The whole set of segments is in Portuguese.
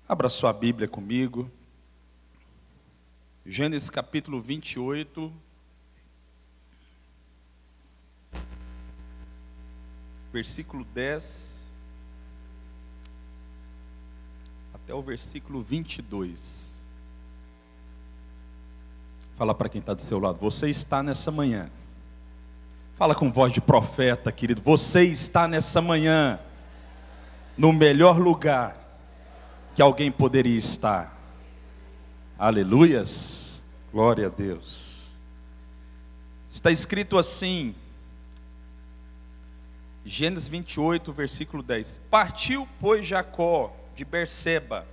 Abra sua Bíblia comigo. Gênesis capítulo 28. Versículo 10 até o versículo 22. Fala para quem está do seu lado. Você está nessa manhã. Fala com voz de profeta, querido. Você está nessa manhã no melhor lugar que alguém poderia estar. Aleluias. Glória a Deus. Está escrito assim, Gênesis 28, versículo 10. Partiu, pois, Jacó de Berseba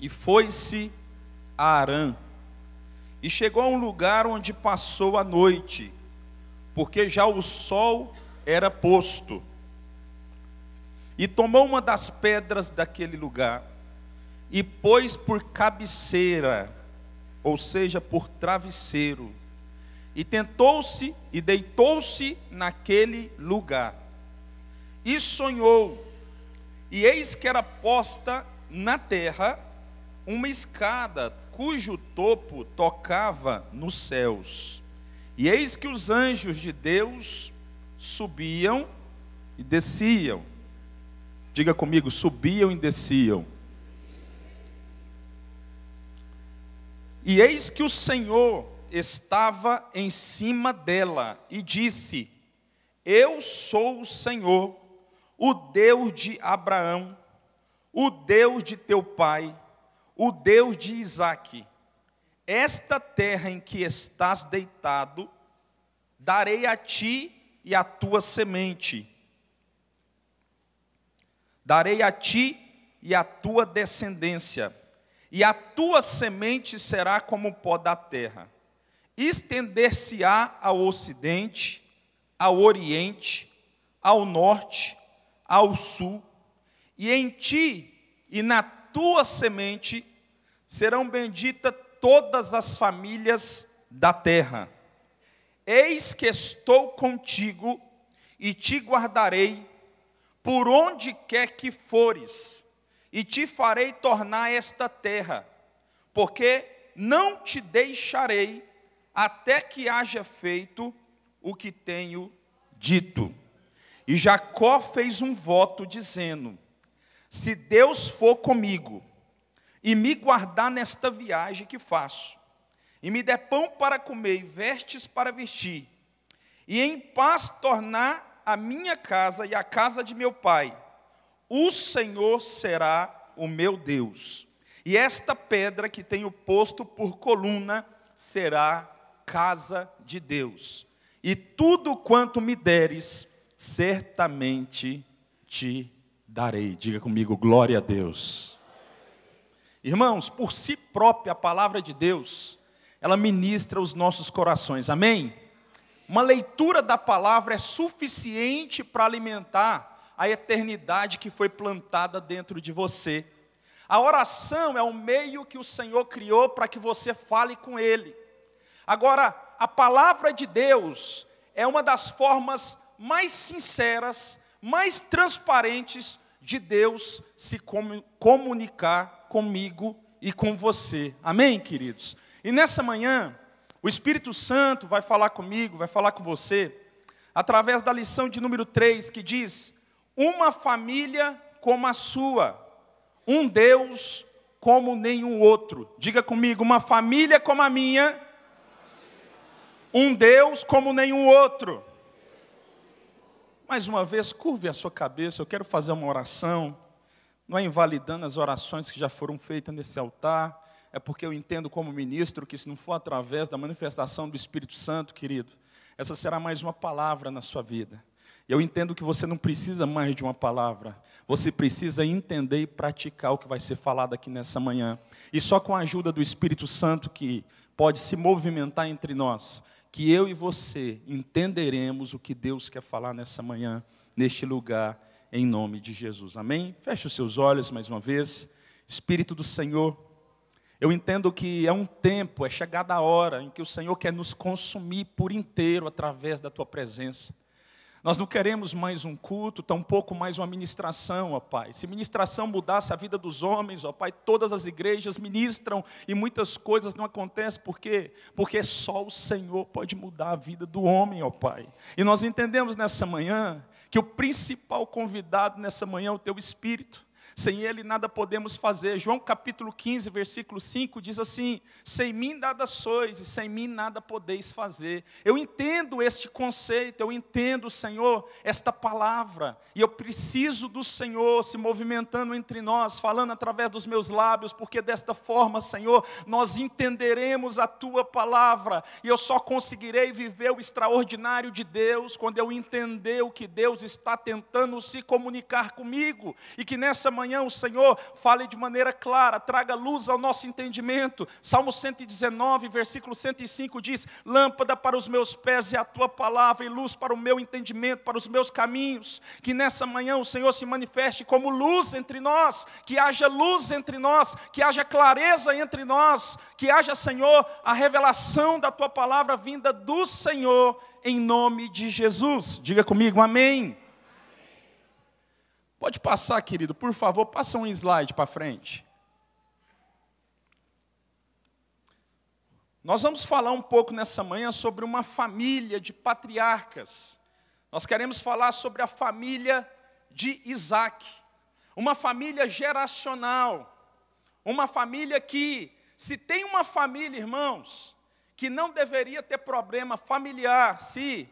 e foi-se a Harã. E chegou a um lugar onde passou a noite, porque já o sol era posto. E tomou uma das pedras daquele lugar e pôs por cabeceira, ou seja, por travesseiro. E tentou-se e deitou-se naquele lugar. E sonhou, e eis que era posta na terra uma escada, cujo topo tocava nos céus. E eis que os anjos de Deus subiam e desciam. Diga comigo, subiam e desciam. E eis que o Senhor estava em cima dela e disse: Eu sou o Senhor, o Deus de Abraão, o Deus de teu pai, o Deus de Isaque. Esta terra em que estás deitado, darei a ti e à tua semente. Darei a ti e à tua descendência, e a tua semente será como o pó da terra. Estender-se-á ao ocidente, ao oriente, ao norte, ao sul, e em ti e na tua semente serão benditas todas as famílias da terra. Eis que estou contigo e te guardarei por onde quer que fores, e te farei tornar esta terra, porque não te deixarei até que haja feito o que tenho dito. E Jacó fez um voto dizendo: se Deus for comigo e me guardar nesta viagem que faço, e me der pão para comer e vestes para vestir, e em paz tornar a minha casa e a casa de meu pai, o Senhor será o meu Deus, e esta pedra que tenho posto por coluna será casa de Deus, e tudo quanto me deres, certamente te darei. Diga comigo, glória a Deus. Irmãos, por si própria a palavra de Deus, ela ministra os nossos corações, amém? Uma leitura da palavra é suficiente para alimentar a eternidade que foi plantada dentro de você. A oração é o meio que o Senhor criou para que você fale com Ele. Agora, a palavra de Deus é uma das formas mais sinceras, mais transparentes de Deus se comunicar comigo e com você. Amém, queridos? E nessa manhã, o Espírito Santo vai falar comigo, vai falar com você, através da lição de número 3, que diz: uma família como a sua, um Deus como nenhum outro. Diga comigo, uma família como a minha, um Deus como nenhum outro. Mais uma vez, curve a sua cabeça, eu quero fazer uma oração, não é invalidando as orações que já foram feitas nesse altar, é porque eu entendo como ministro que se não for através da manifestação do Espírito Santo, querido, essa será mais uma palavra na sua vida. Eu entendo que você não precisa mais de uma palavra, você precisa entender e praticar o que vai ser falado aqui nessa manhã. E só com a ajuda do Espírito Santo que pode se movimentar entre nós, que eu e você entenderemos o que Deus quer falar nessa manhã, neste lugar, em nome de Jesus. Amém? Feche os seus olhos mais uma vez. Espírito do Senhor, eu entendo que é um tempo, é chegada a hora em que o Senhor quer nos consumir por inteiro através da Tua presença. Nós não queremos mais um culto, tampouco mais uma ministração, ó Pai. Se ministração mudasse a vida dos homens, ó Pai, todas as igrejas ministram e muitas coisas não acontecem. Por quê? Porque só o Senhor pode mudar a vida do homem, ó Pai. E nós entendemos nessa manhã que o principal convidado nessa manhã é o Teu Espírito. Sem Ele nada podemos fazer. João capítulo 15, versículo 5 diz assim: sem mim nada sois e sem mim nada podeis fazer. Eu entendo este conceito, eu entendo, Senhor, esta palavra. E eu preciso do Senhor se movimentando entre nós, falando através dos meus lábios, porque desta forma, Senhor, nós entenderemos a Tua palavra. E eu só conseguirei viver o extraordinário de Deus quando eu entender o que Deus está tentando se comunicar comigo. E que nessa manhã o Senhor fale de maneira clara, traga luz ao nosso entendimento. Salmo 119, versículo 105 diz: lâmpada para os meus pés é a Tua palavra e luz para o meu entendimento, para os meus caminhos. Que nessa manhã o Senhor se manifeste como luz entre nós, que haja luz entre nós, que haja clareza entre nós, que haja, Senhor, a revelação da Tua palavra vinda do Senhor, em nome de Jesus. Diga comigo, amém. Pode passar, querido, por favor, passa um slide para frente. Nós vamos falar um pouco nessa manhã sobre uma família de patriarcas. Nós queremos falar sobre a família de Isaac. Uma família geracional. Uma família que, se tem uma família, irmãos, que não deveria ter problema familiar, se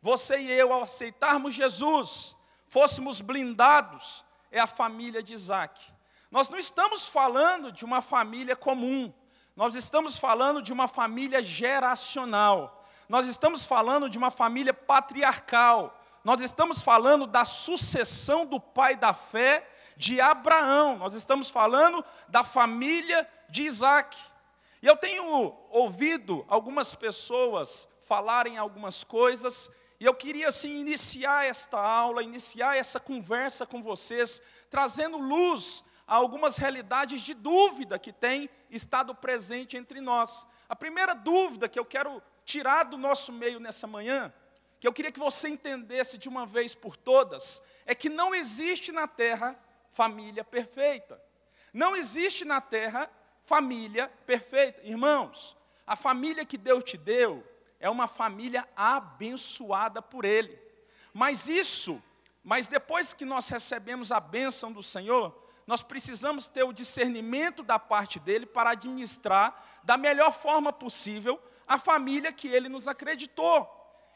você e eu, ao aceitarmos Jesus, fôssemos blindados, é a família de Isaac. Nós não estamos falando de uma família comum, nós estamos falando de uma família geracional, nós estamos falando de uma família patriarcal, nós estamos falando da sucessão do pai da fé de Abraão, nós estamos falando da família de Isaac. E eu tenho ouvido algumas pessoas falarem algumas coisas, e eu queria, assim, iniciar esta aula, iniciar essa conversa com vocês, trazendo luz a algumas realidades de dúvida que tem estado presente entre nós. A primeira dúvida que eu quero tirar do nosso meio nessa manhã, que eu queria que você entendesse de uma vez por todas, é que não existe na terra família perfeita. Não existe na terra família perfeita. Irmãos, a família que Deus te deu é uma família abençoada por Ele. Mas depois que nós recebemos a bênção do Senhor, nós precisamos ter o discernimento da parte dEle para administrar da melhor forma possível a família que Ele nos acreditou.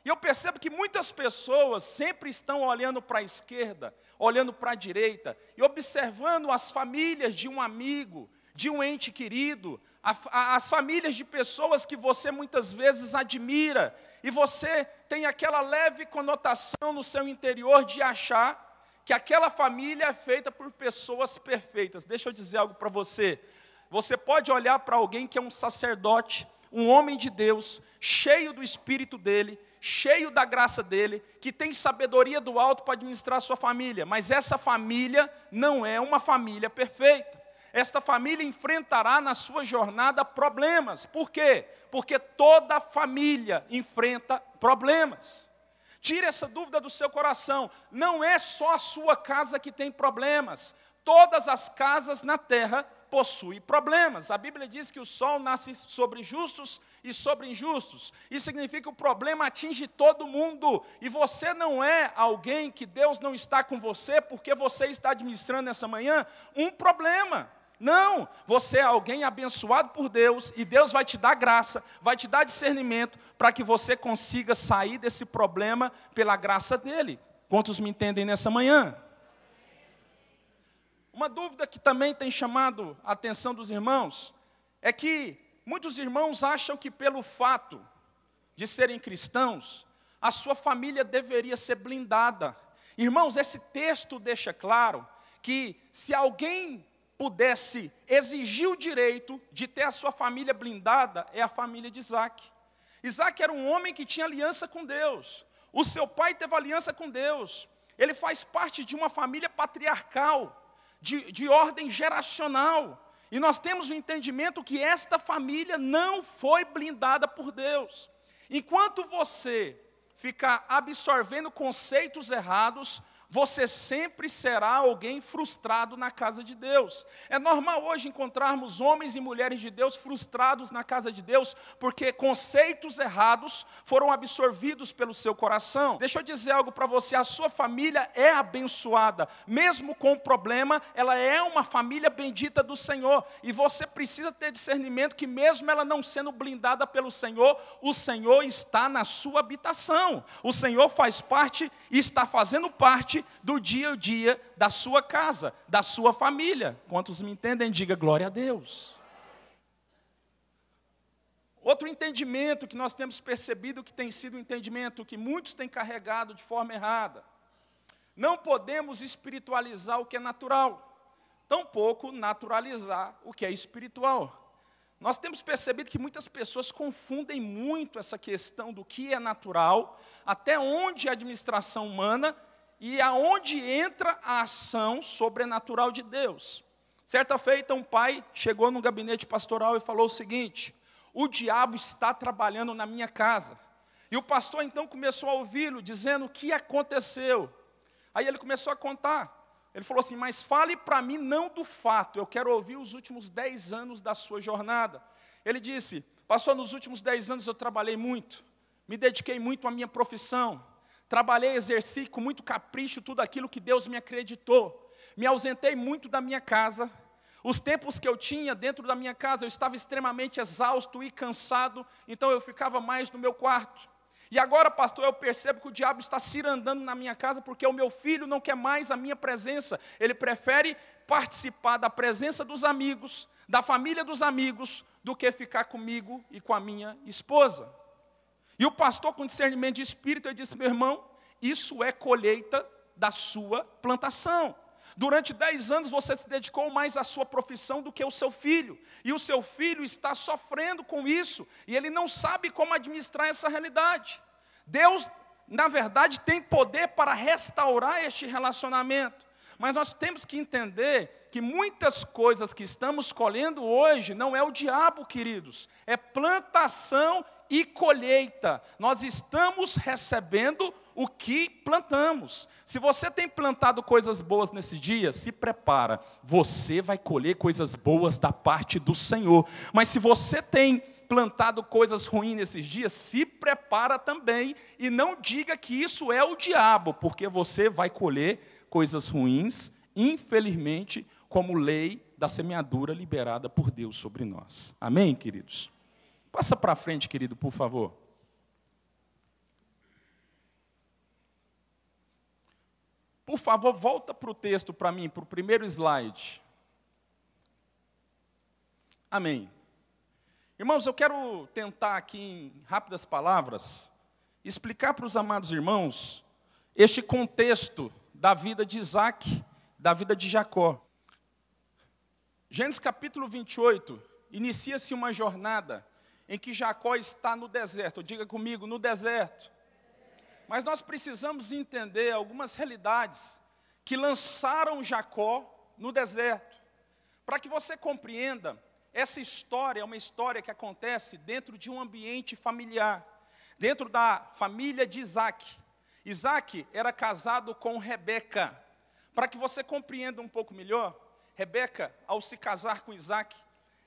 E eu percebo que muitas pessoas sempre estão olhando para a esquerda, olhando para a direita, e observando as famílias de um amigo, de um ente querido, as famílias de pessoas que você muitas vezes admira, e você tem aquela leve conotação no seu interior de achar que aquela família é feita por pessoas perfeitas. Deixa eu dizer algo para você. Você pode olhar para alguém que é um sacerdote, um homem de Deus, cheio do Espírito dele, cheio da graça dele, que tem sabedoria do alto para administrar a sua família, mas essa família não é uma família perfeita. Esta família enfrentará na sua jornada problemas. Por quê? Porque toda família enfrenta problemas. Tire essa dúvida do seu coração. Não é só a sua casa que tem problemas. Todas as casas na terra possuem problemas. A Bíblia diz que o sol nasce sobre justos e sobre injustos. Isso significa que o problema atinge todo mundo. E você não é alguém que Deus não está com você porque você está administrando nessa manhã um problema. Não, você é alguém abençoado por Deus e Deus vai te dar graça, vai te dar discernimento para que você consiga sair desse problema pela graça dEle. Quantos me entendem nessa manhã? Uma dúvida que também tem chamado a atenção dos irmãos é que muitos irmãos acham que pelo fato de serem cristãos, a sua família deveria ser blindada. Irmãos, esse texto deixa claro que se alguém pudesse exigir o direito de ter a sua família blindada, é a família de Isaac. Isaac era um homem que tinha aliança com Deus. O seu pai teve aliança com Deus. Ele faz parte de uma família patriarcal, de ordem geracional. E nós temos o entendimento que esta família não foi blindada por Deus. Enquanto você ficar absorvendo conceitos errados, você sempre será alguém frustrado na casa de Deus. É normal hoje encontrarmos homens e mulheres de Deus frustrados na casa de Deus, porque conceitos errados foram absorvidos pelo seu coração. Deixa eu dizer algo para você, a sua família é abençoada, mesmo com o problema, ela é uma família bendita do Senhor, e você precisa ter discernimento que mesmo ela não sendo blindada pelo Senhor, o Senhor está na sua habitação, o Senhor faz parte e está fazendo parte do dia a dia da sua casa, da sua família. Quantos me entendem, diga glória a Deus. Outro entendimento que nós temos percebido que tem sido um entendimento que muitos têm carregado de forma errada. Não podemos espiritualizar o que é natural, tampouco naturalizar o que é espiritual. Nós temos percebido que muitas pessoas confundem muito essa questão do que é natural, até onde a administração humana e aonde entra a ação sobrenatural de Deus. Certa feita, um pai chegou no gabinete pastoral e falou o seguinte: o diabo está trabalhando na minha casa. E o pastor então começou a ouvi-lo, dizendo o que aconteceu. Aí ele começou a contar. Ele falou assim: mas fale para mim não do fato, eu quero ouvir os últimos 10 anos da sua jornada. Ele disse: pastor, nos últimos 10 anos eu trabalhei muito, me dediquei muito à minha profissão, trabalhei, exerci com muito capricho tudo aquilo que Deus me acreditou, me ausentei muito da minha casa. Os tempos que eu tinha dentro da minha casa, eu estava extremamente exausto e cansado, então eu ficava mais no meu quarto. E agora, pastor, eu percebo que o diabo está cirandando na minha casa, porque o meu filho não quer mais a minha presença, ele prefere participar da presença dos amigos, da família dos amigos, do que ficar comigo e com a minha esposa. E o pastor, com discernimento de espírito, ele disse: meu irmão, isso é colheita da sua plantação. Durante 10 anos você se dedicou mais à sua profissão do que ao seu filho. E o seu filho está sofrendo com isso. E ele não sabe como administrar essa realidade. Deus, na verdade, tem poder para restaurar este relacionamento. Mas nós temos que entender que muitas coisas que estamos colhendo hoje não é o diabo, queridos. É plantação e colheita. Nós estamos recebendo o que plantamos. Se você tem plantado coisas boas nesse dia, se prepara, você vai colher coisas boas da parte do Senhor. Mas se você tem plantado coisas ruins nesses dias, se prepara também e não diga que isso é o diabo, porque você vai colher coisas ruins, infelizmente, como lei da semeadura liberada por Deus sobre nós. Amém, queridos? Passa para frente, querido, por favor. Por favor, volta para o texto para mim, para o primeiro slide. Amém. Irmãos, eu quero tentar aqui, em rápidas palavras, explicar para os amados irmãos este contexto da vida de Isaac, da vida de Jacó. Gênesis capítulo 28, inicia-se uma jornada em que Jacó está no deserto. Diga comigo, no deserto. Mas nós precisamos entender algumas realidades que lançaram Jacó no deserto. Para que você compreenda, essa história é uma história que acontece dentro de um ambiente familiar, dentro da família de Isaac. Isaac era casado com Rebeca. Para que você compreenda um pouco melhor, Rebeca, ao se casar com Isaac,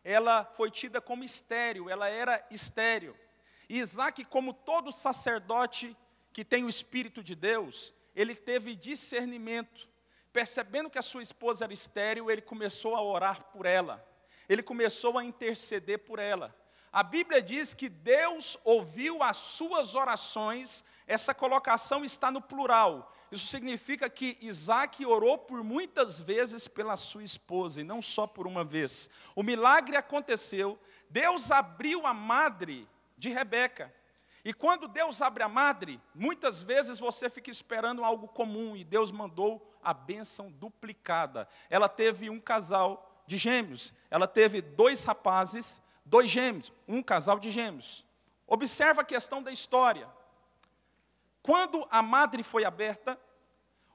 ela foi tida como estéril, ela era estéril. E Isaac, como todo sacerdote que tem o Espírito de Deus, ele teve discernimento. Percebendo que a sua esposa era estéril, ele começou a orar por ela. Ele começou a interceder por ela. A Bíblia diz que Deus ouviu as suas orações. Essa colocação está no plural. Isso significa que Isaac orou por muitas vezes pela sua esposa, e não só por uma vez. O milagre aconteceu. Deus abriu a madre de Rebeca. E quando Deus abre a madre, muitas vezes você fica esperando algo comum, e Deus mandou a bênção duplicada. Ela teve um casal de gêmeos, ela teve 2 rapazes, 2 gêmeos, um casal de gêmeos. Observa a questão da história. Quando a madre foi aberta,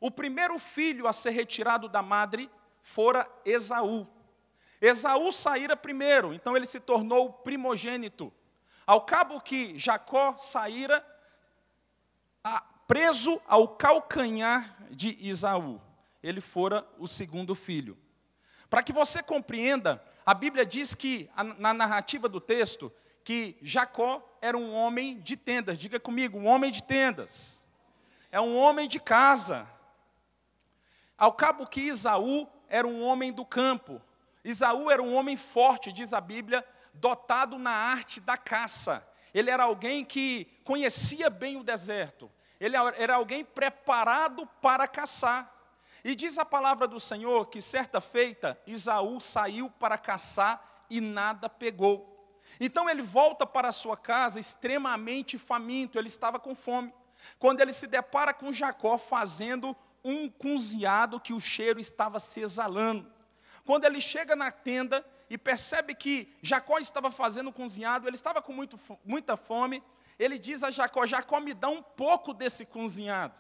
o primeiro filho a ser retirado da madre fora Esaú. Esaú saíra primeiro, então ele se tornou o primogênito. Ao cabo que Jacó saíra, preso ao calcanhar de Esaú. Ele fora o segundo filho. Para que você compreenda, a Bíblia diz que, na narrativa do texto, que Jacó era um homem de tendas. Diga comigo, um homem de tendas. É um homem de casa. Ao cabo que Esaú era um homem do campo. Esaú era um homem forte, diz a Bíblia, dotado na arte da caça. Ele era alguém que conhecia bem o deserto. Ele era alguém preparado para caçar. E diz a palavra do Senhor que, certa feita, Esaú saiu para caçar e nada pegou. Então ele volta para a sua casa extremamente faminto, ele estava com fome. Quando ele se depara com Jacó fazendo um cozinhado que o cheiro estava se exalando. Quando ele chega na tenda e percebe que Jacó estava fazendo um cozinhado, ele estava com muita fome, ele diz a Jacó, Jacó, me dá um pouco desse cozinhado.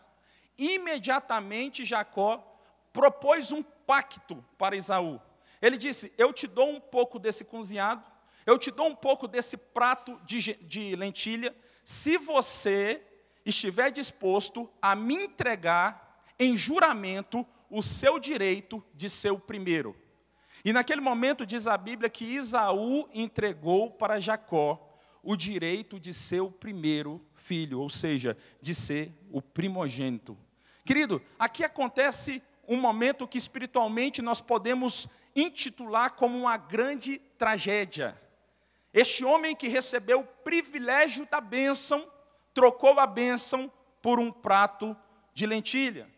Imediatamente Jacó propôs um pacto para Esaú. Ele disse, eu te dou um pouco desse cozinhado, eu te dou um pouco desse prato de lentilha, se você estiver disposto a me entregar em juramento o seu direito de ser o primeiro. E naquele momento diz a Bíblia que Esaú entregou para Jacó o direito de ser o primeiro filho, ou seja, de ser o primogênito. Querido, aqui acontece um momento que espiritualmente nós podemos intitular como uma grande tragédia. Este homem que recebeu o privilégio da bênção, trocou a bênção por um prato de lentilha.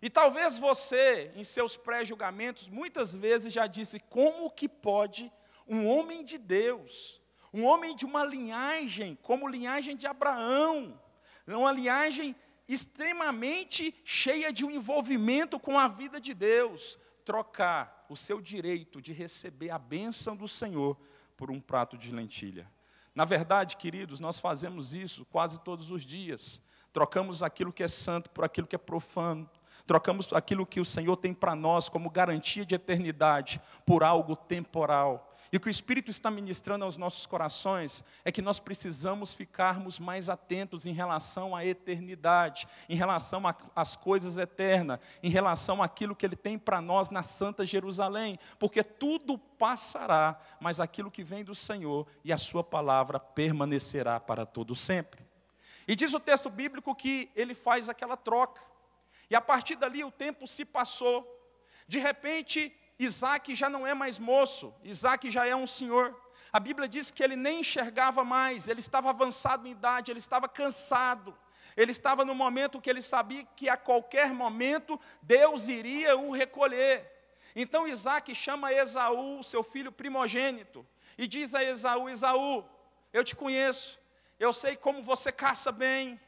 E talvez você, em seus pré-julgamentos, muitas vezes já disse, como que pode um homem de Deus, um homem de uma linhagem, como linhagem de Abraão, uma linhagem extremamente cheia de um envolvimento com a vida de Deus, trocar o seu direito de receber a bênção do Senhor por um prato de lentilha. Na verdade, queridos, nós fazemos isso quase todos os dias. Trocamos aquilo que é santo por aquilo que é profano. Trocamos aquilo que o Senhor tem para nós como garantia de eternidade por algo temporal. E o que o Espírito está ministrando aos nossos corações é que nós precisamos ficarmos mais atentos em relação à eternidade, em relação às coisas eternas, em relação àquilo que Ele tem para nós na Santa Jerusalém, porque tudo passará, mas aquilo que vem do Senhor e a Sua palavra permanecerá para todo sempre. E diz o texto bíblico que ele faz aquela troca, e a partir dali o tempo se passou, de repente Isaac já não é mais moço, Isaac já é um senhor. A Bíblia diz que ele nem enxergava mais, ele estava avançado em idade, ele estava cansado. Ele estava no momento que ele sabia que a qualquer momento Deus iria o recolher. Então Isaac chama Esaú, seu filho primogênito, e diz a Esaú, Esaú, eu te conheço, eu sei como você caça bem.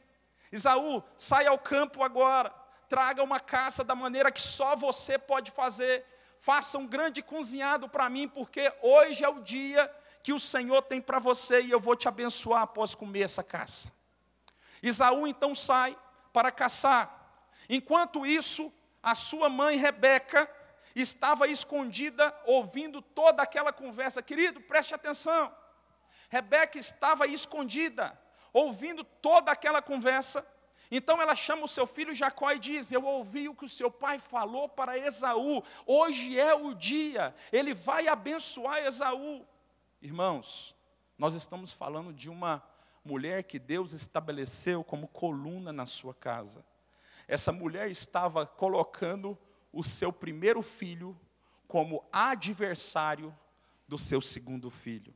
Esaú, sai ao campo agora, traga uma caça da maneira que só você pode fazer. Faça um grande cozinhado para mim, porque hoje é o dia que o Senhor tem para você e eu vou te abençoar após comer essa caça. Esaú então sai para caçar. Enquanto isso, a sua mãe Rebeca estava escondida ouvindo toda aquela conversa. Querido, preste atenção. Rebeca estava escondida, ouvindo toda aquela conversa. Então ela chama o seu filho Jacó e diz, eu ouvi o que o seu pai falou para Esaú, hoje é o dia, ele vai abençoar Esaú. Irmãos, nós estamos falando de uma mulher que Deus estabeleceu como coluna na sua casa. Essa mulher estava colocando o seu primeiro filho como adversário do seu segundo filho.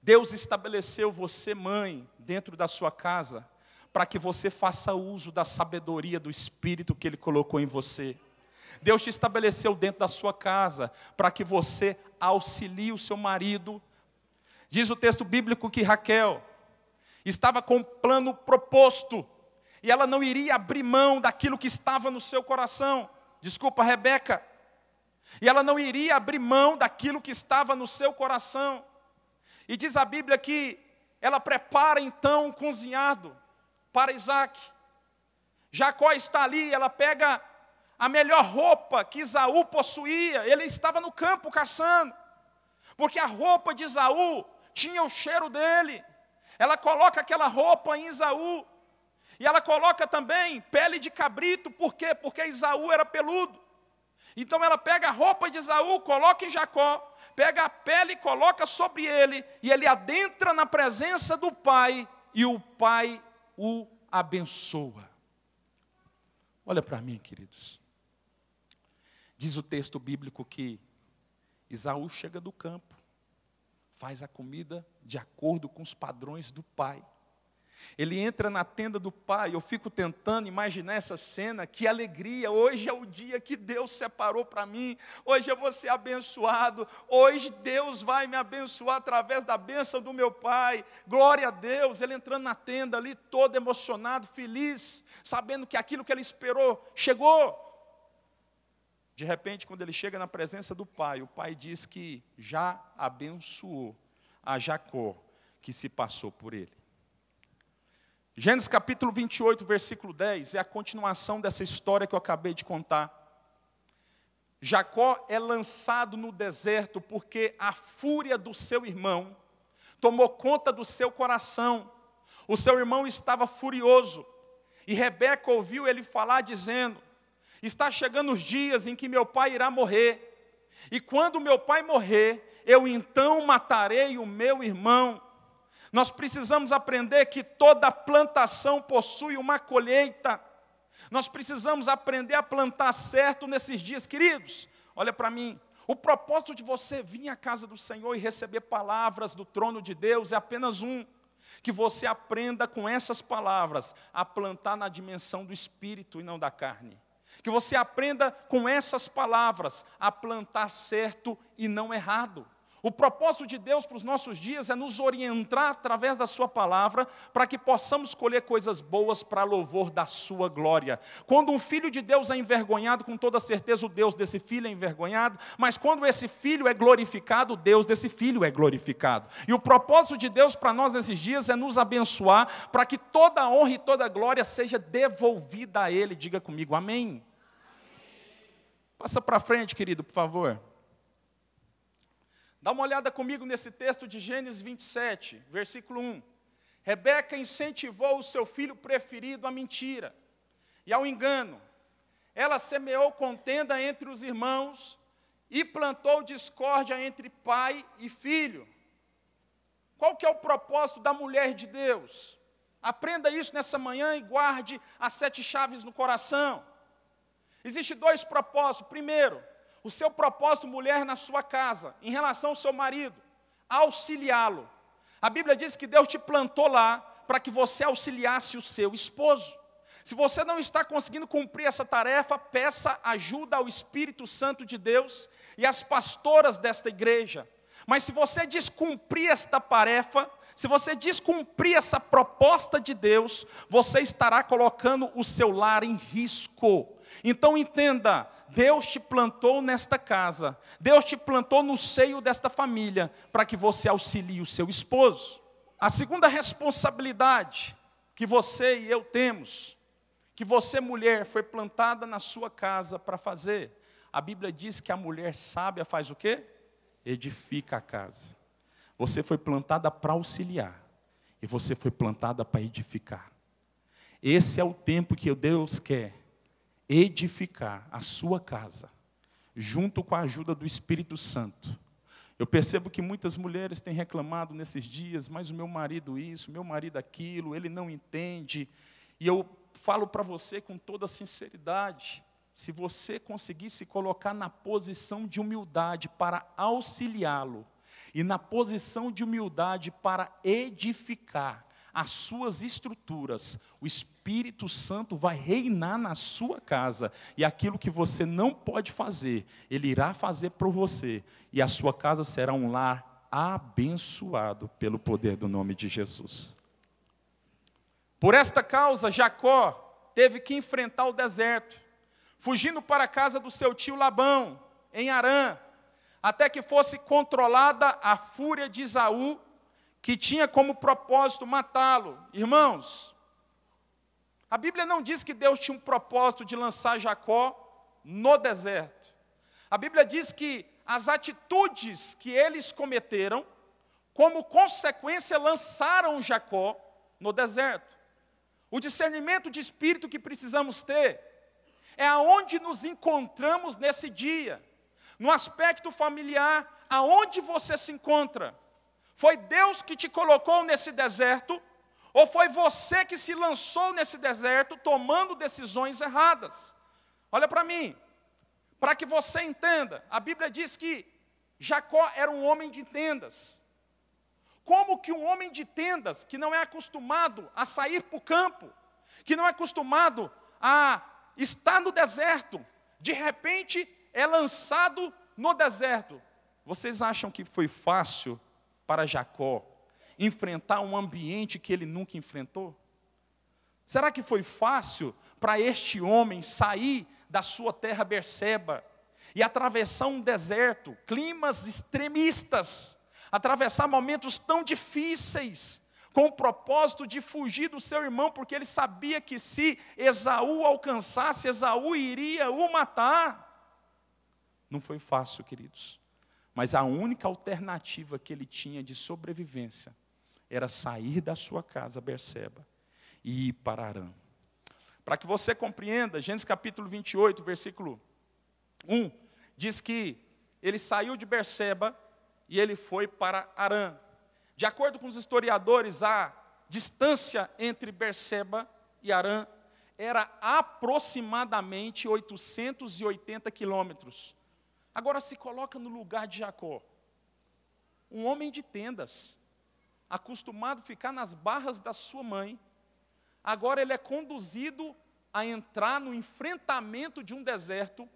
Deus estabeleceu você, mãe, dentro da sua casa, para que você faça uso da sabedoria do Espírito que Ele colocou em você. Deus te estabeleceu dentro da sua casa, para que você auxilie o seu marido. Diz o texto bíblico que Raquel estava com um plano proposto, e ela não iria abrir mão daquilo que estava no seu coração. Desculpa, Rebeca. E ela não iria abrir mão daquilo que estava no seu coração. E diz a Bíblia que ela prepara então um cozinhado para Isaac. Jacó está ali, ela pega a melhor roupa que Esaú possuía, ele estava no campo caçando, porque a roupa de Esaú tinha o cheiro dele, ela coloca aquela roupa em Esaú, E ela coloca também pele de cabrito, por quê? Porque Esaú era peludo. Então ela pega a roupa de Esaú, coloca em Jacó, pega a pele e coloca sobre ele, e ele adentra na presença do pai, e o pai o abençoa. Olha para mim, queridos. Diz o texto bíblico que Esaú chega do campo, faz a comida de acordo com os padrões do pai. Ele entra na tenda do pai, eu fico tentando imaginar essa cena, que alegria, hoje é o dia que Deus separou para mim, hoje eu vou ser abençoado, hoje Deus vai me abençoar através da bênção do meu pai, glória a Deus. Ele entrando na tenda ali, todo emocionado, feliz, sabendo que aquilo que ele esperou, chegou. De repente, quando ele chega na presença do pai, o pai diz que já abençoou a Jacó, que se passou por ele. Gênesis capítulo 28, versículo 10, é a continuação dessa história que eu acabei de contar. Jacó é lançado no deserto porque a fúria do seu irmão tomou conta do seu coração. O seu irmão estava furioso, e Rebeca ouviu ele falar dizendo: está chegando os dias em que meu pai irá morrer, e quando meu pai morrer, eu então matarei o meu irmão. Nós precisamos aprender que toda plantação possui uma colheita. Nós precisamos aprender a plantar certo nesses dias, queridos. Olha para mim, o propósito de você vir à casa do Senhor e receber palavras do trono de Deus é apenas um: que você aprenda com essas palavras a plantar na dimensão do Espírito e não da carne. Que você aprenda com essas palavras a plantar certo e não errado. O propósito de Deus para os nossos dias é nos orientar através da sua palavra, para que possamos colher coisas boas para louvor da sua glória. Quando um filho de Deus é envergonhado, com toda certeza o Deus desse filho é envergonhado, mas quando esse filho é glorificado, o Deus desse filho é glorificado. E o propósito de Deus para nós nesses dias é nos abençoar, para que toda a honra e toda a glória seja devolvida a Ele. Diga comigo, amém. Passa para frente, querido, por favor. Dá uma olhada comigo nesse texto de Gênesis 27, versículo 1. Rebeca incentivou o seu filho preferido à mentira e ao engano. Ela semeou contenda entre os irmãos e plantou discórdia entre pai e filho. Qual que é o propósito da mulher de Deus? Aprenda isso nessa manhã e guarde as 7 chaves no coração. Existem 2 propósitos. Primeiro, o seu propósito, mulher, na sua casa, em relação ao seu marido, auxiliá-lo. A Bíblia diz que Deus te plantou lá para que você auxiliasse o seu esposo. Se você não está conseguindo cumprir essa tarefa, peça ajuda ao Espírito Santo de Deus e às pastoras desta igreja. Mas se você descumprir esta tarefa, se você descumprir essa proposta de Deus, você estará colocando o seu lar em risco. Então entenda, Deus te plantou nesta casa, Deus te plantou no seio desta família, para que você auxilie o seu esposo. A segunda responsabilidade que você e eu temos, que você, mulher, foi plantada na sua casa para fazer. A Bíblia diz que a mulher sábia faz o quê? Edifica a casa. Você foi plantada para auxiliar, e você foi plantada para edificar. Esse é o tempo que Deus quer edificar a sua casa, junto com a ajuda do Espírito Santo. Eu percebo que muitas mulheres têm reclamado nesses dias: mas o meu marido isso, o meu marido aquilo, ele não entende. E eu falo para você com toda sinceridade, se você conseguir se colocar na posição de humildade para auxiliá-lo, e na posição de humildade para edificar as suas estruturas, o Espírito Santo vai reinar na sua casa, e aquilo que você não pode fazer, Ele irá fazer por você, e a sua casa será um lar abençoado pelo poder do nome de Jesus. Por esta causa, Jacó teve que enfrentar o deserto, fugindo para a casa do seu tio Labão, em Harã, até que fosse controlada a fúria de Esaú, que tinha como propósito matá-lo. Irmãos, a Bíblia não diz que Deus tinha um propósito de lançar Jacó no deserto. A Bíblia diz que as atitudes que eles cometeram, como consequência, lançaram Jacó no deserto. O discernimento de espírito que precisamos ter é aonde nos encontramos nesse dia, no aspecto familiar, aonde você se encontra. Foi Deus que te colocou nesse deserto, ou foi você que se lançou nesse deserto tomando decisões erradas? Olha para mim, para que você entenda, a Bíblia diz que Jacó era um homem de tendas. Como que um homem de tendas, que não é acostumado a sair para o campo, que não é acostumado a estar no deserto, de repente é lançado no deserto? Vocês acham que foi fácil para Jacó enfrentar um ambiente que ele nunca enfrentou? Será que foi fácil para este homem sair da sua terra Berseba e atravessar um deserto, climas extremistas, atravessar momentos tão difíceis, com o propósito de fugir do seu irmão, porque ele sabia que se Esaú alcançasse, Esaú iria o matar? Não foi fácil, queridos, mas a única alternativa que ele tinha de sobrevivência era sair da sua casa, Berseba, e ir para Arã. Para que você compreenda, Gênesis capítulo 28, versículo 1, diz que ele saiu de Berseba e ele foi para Arã. De acordo com os historiadores, a distância entre Berseba e Arã era aproximadamente 880 quilômetros. Agora se coloca no lugar de Jacó, um homem de tendas, acostumado a ficar nas barras da sua mãe. Agora ele é conduzido a entrar no enfrentamento de um deserto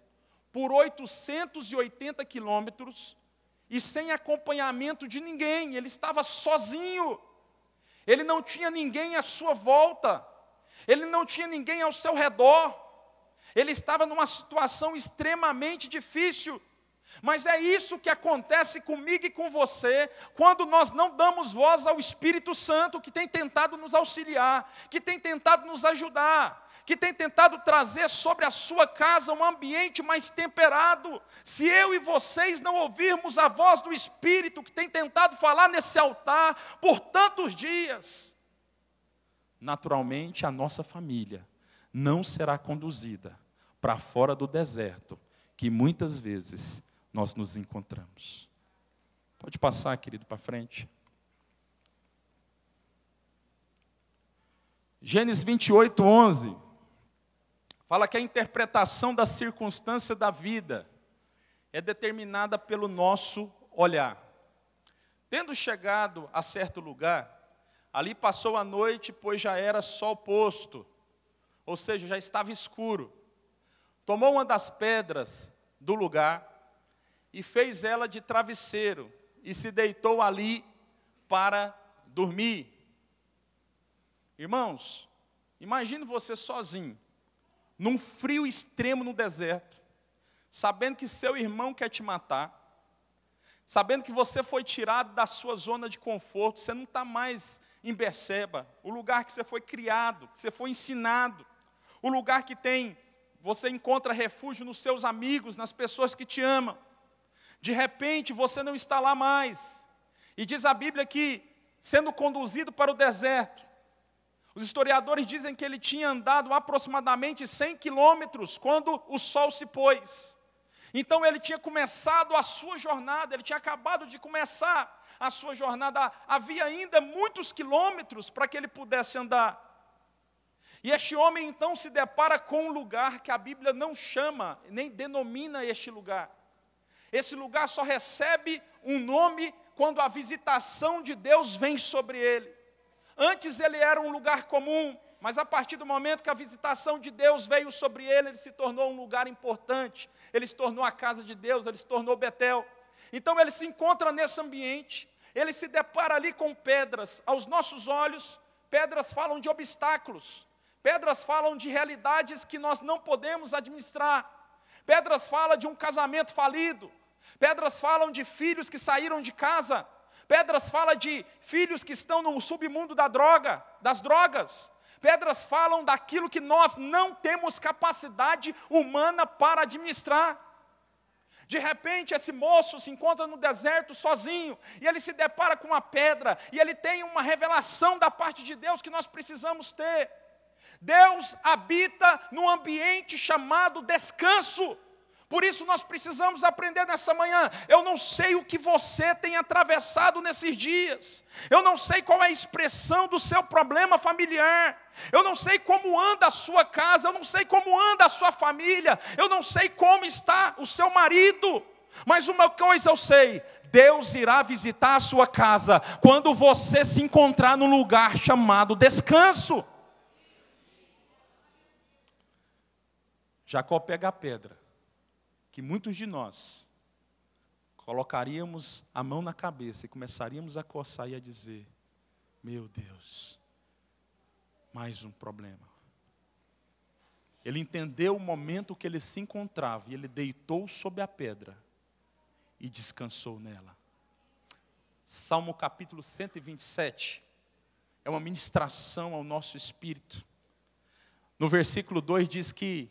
por 880 quilômetros e sem acompanhamento de ninguém. Ele estava sozinho, ele não tinha ninguém à sua volta, ele não tinha ninguém ao seu redor, ele estava numa situação extremamente difícil. Mas é isso que acontece comigo e com você, quando nós não damos voz ao Espírito Santo, que tem tentado nos auxiliar, que tem tentado nos ajudar, que tem tentado trazer sobre a sua casa um ambiente mais temperado. Se eu e vocês não ouvirmos a voz do Espírito, que tem tentado falar nesse altar por tantos dias, naturalmente a nossa família não será conduzida para fora do deserto, que muitas vezes nós nos encontramos. Pode passar, querido, para frente. Gênesis 28, 11. Fala que a interpretação da circunstância da vida é determinada pelo nosso olhar. Tendo chegado a certo lugar, ali passou a noite, pois já era sol posto, ou seja, já estava escuro. Tomou uma das pedras do lugar e fez ela de travesseiro, e se deitou ali para dormir. Irmãos, imagine você sozinho, num frio extremo no deserto, sabendo que seu irmão quer te matar, sabendo que você foi tirado da sua zona de conforto, você não está mais em Berseba, o lugar que você foi criado, que você foi ensinado, o lugar que você encontra refúgio nos seus amigos, nas pessoas que te amam. De repente, você não está lá mais. E diz a Bíblia que, sendo conduzido para o deserto, os historiadores dizem que ele tinha andado aproximadamente 100 quilômetros quando o sol se pôs. Então, ele tinha começado a sua jornada, ele tinha acabado de começar a sua jornada. Havia ainda muitos quilômetros para que ele pudesse andar. E este homem, então, se depara com um lugar que a Bíblia não chama, nem denomina este lugar. Esse lugar só recebe um nome quando a visitação de Deus vem sobre ele. Antes ele era um lugar comum, mas a partir do momento que a visitação de Deus veio sobre ele, ele se tornou um lugar importante. Ele se tornou a casa de Deus, ele se tornou Betel. Então ele se encontra nesse ambiente, ele se depara ali com pedras. Aos nossos olhos, pedras falam de obstáculos, pedras falam de realidades que nós não podemos administrar. Pedras falam de um casamento falido. Pedras falam de filhos que saíram de casa. Pedras falam de filhos que estão no submundo das drogas. Pedras falam daquilo que nós não temos capacidade humana para administrar. De repente, esse moço se encontra no deserto sozinho, e ele se depara com uma pedra, e ele tem uma revelação da parte de Deus que nós precisamos ter. Deus habita num ambiente chamado descanso. Por isso nós precisamos aprender nessa manhã. Eu não sei o que você tem atravessado nesses dias. Eu não sei qual é a expressão do seu problema familiar. Eu não sei como anda a sua casa. Eu não sei como anda a sua família. Eu não sei como está o seu marido. Mas uma coisa eu sei: Deus irá visitar a sua casa quando você se encontrar num lugar chamado descanso. Jacó pega a pedra, que muitos de nós colocaríamos a mão na cabeça e começaríamos a coçar e a dizer: meu Deus, mais um problema. Ele entendeu o momento que ele se encontrava e ele deitou sobre a pedra e descansou nela. Salmo capítulo 127 é uma ministração ao nosso espírito. No versículo 2 diz que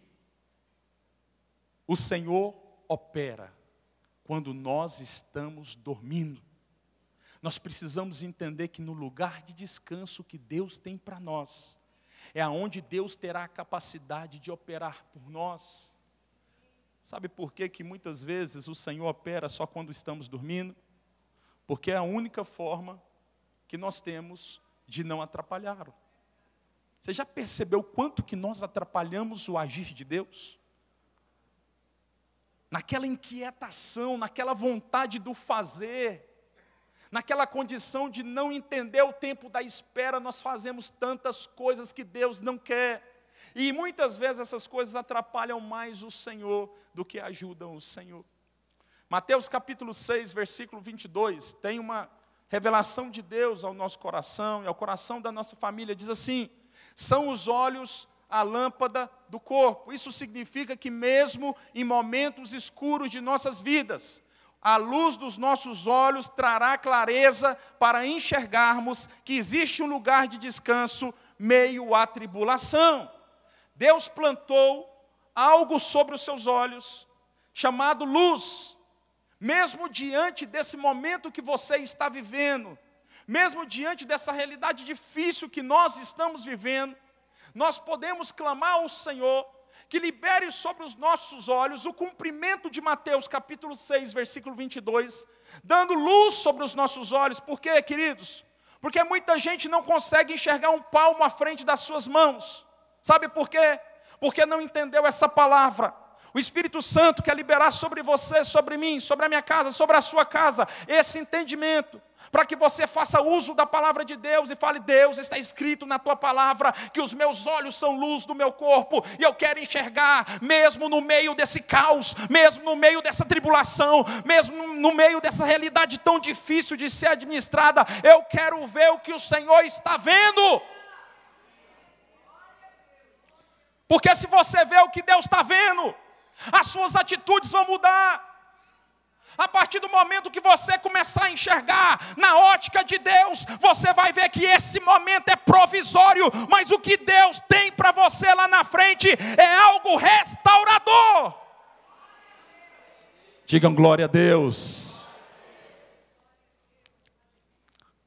o Senhor opera quando nós estamos dormindo. Nós precisamos entender que no lugar de descanso que Deus tem para nós, é aonde Deus terá a capacidade de operar por nós. Sabe por que muitas vezes o Senhor opera só quando estamos dormindo? Porque é a única forma que nós temos de não atrapalhá-lo. Você já percebeu quanto que nós atrapalhamos o agir de Deus? Naquela inquietação, naquela vontade do fazer, naquela condição de não entender o tempo da espera, nós fazemos tantas coisas que Deus não quer. E muitas vezes essas coisas atrapalham mais o Senhor do que ajudam o Senhor. Mateus capítulo 6, versículo 22, tem uma revelação de Deus ao nosso coração e ao coração da nossa família. Diz assim: são os olhos a lâmpada do corpo. Isso significa que mesmo em momentos escuros de nossas vidas, a luz dos nossos olhos trará clareza para enxergarmos que existe um lugar de descanso meio à tribulação. Deus plantou algo sobre os seus olhos, chamado luz. Mesmo diante desse momento que você está vivendo, mesmo diante dessa realidade difícil que nós estamos vivendo, nós podemos clamar ao Senhor que libere sobre os nossos olhos o cumprimento de Mateus capítulo 6, versículo 22, dando luz sobre os nossos olhos. Por quê, queridos? Porque muita gente não consegue enxergar um palmo à frente das suas mãos. Sabe por quê? Porque não entendeu essa palavra. O Espírito Santo quer liberar sobre você, sobre mim, sobre a minha casa, sobre a sua casa, esse entendimento, para que você faça uso da palavra de Deus e fale: Deus, está escrito na tua palavra que os meus olhos são luz do meu corpo, e eu quero enxergar, mesmo no meio desse caos, mesmo no meio dessa tribulação, mesmo no meio dessa realidade tão difícil de ser administrada, eu quero ver o que o Senhor está vendo. Porque se você vê o que Deus está vendo, as suas atitudes vão mudar. A partir do momento que você começar a enxergar na ótica de Deus, você vai ver que esse momento é provisório, mas o que Deus tem para você lá na frente é algo restaurador. Digam glória a Deus.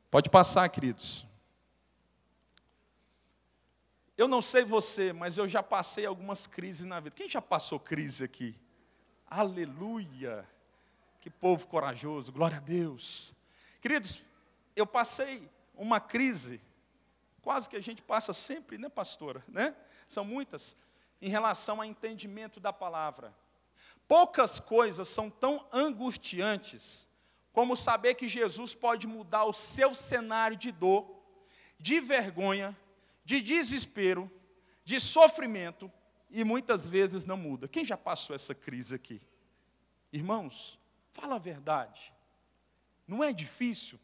Pode passar, queridos. Eu não sei você, mas eu já passei algumas crises na vida. Quem já passou crise aqui? Aleluia! Que povo corajoso, glória a Deus. Queridos, eu passei uma crise, quase que a gente passa sempre, né, pastora? Né? São muitas, em relação ao entendimento da palavra. Poucas coisas são tão angustiantes como saber que Jesus pode mudar o seu cenário de dor, de vergonha, de desespero, de sofrimento, e muitas vezes não muda. Quem já passou essa crise aqui? Irmãos, fala a verdade. Não é difícil?